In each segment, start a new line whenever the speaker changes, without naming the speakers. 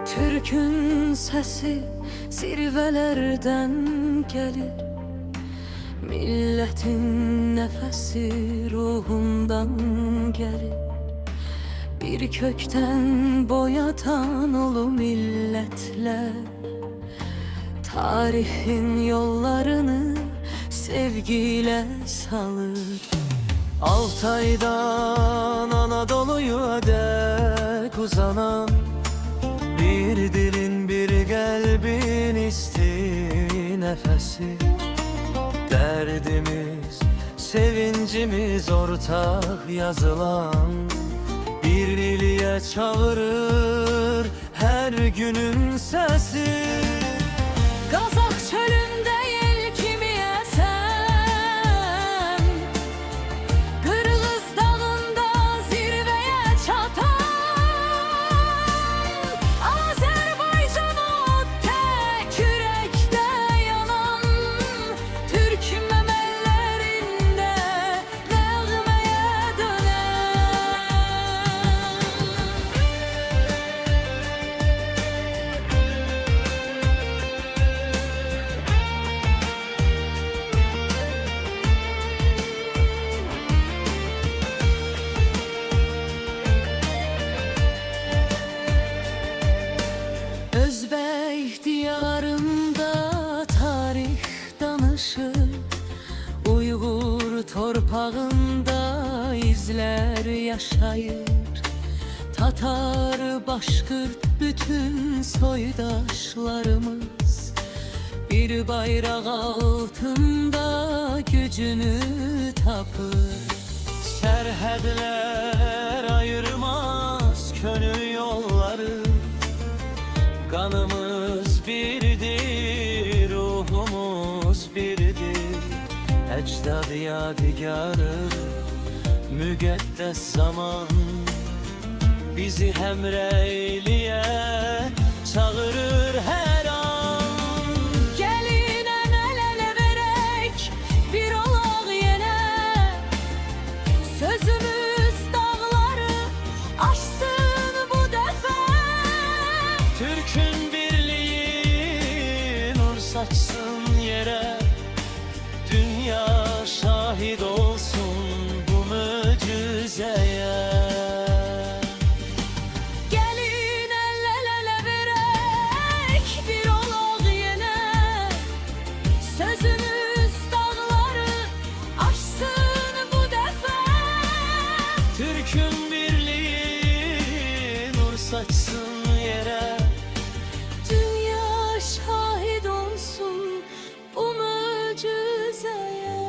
Türkün səsi zirvələrdən gəlir, millətin nəfəsi ruhundan gəlir. Bir kökdən boyatan ulu millətlər tarihin yollarını sevgiyle salır.
Altay'dan Anadolu'ya dek uzanan bir dilin bir kalbin isti nefesi. Derdimiz, sevincimiz ortak yazılan birliğe çağırır her günün sesi.
Qazaq çölündə yel kimi əsən, Qırğız dağında zirvəyə çatan, Azərbaycan o tək ürəkdə yanan, Türk məməllərində nəğməyə dönən. Özbək diyarında tarix danışır, Uyğur torpağında izler yaşayır. Tatar, Başkırt, bütün soydaşlarımız bir bayraq altında gücünü tapır.
Sərhədlər ayırmaz könül yolları. Kanımız birdir, ruhumuz birdir. Ecdad yadigarı, müqəddəs zaman bizi həmrəyliyə çağırır hər an.
Gəlin əl-ələ verək, bir olaq yenə, sözümüz dağları aşsın bu dəfə.
Türk'ün birliği nur saçsın yere, dünya şahit olsun bu mucizeye.
Gəlin əl-ələ verək, bir olaq yenə, sözümüz dağları aşsın bu dəfə.
Türk'ün birliği nur saçsın yere,
Dünya şahid olsun bu möcüzəyə.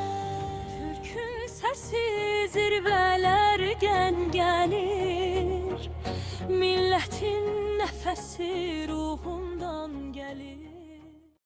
Türkün səsi zirvələrdən gəlir, millətin nəfəsi ruhundan gəlir.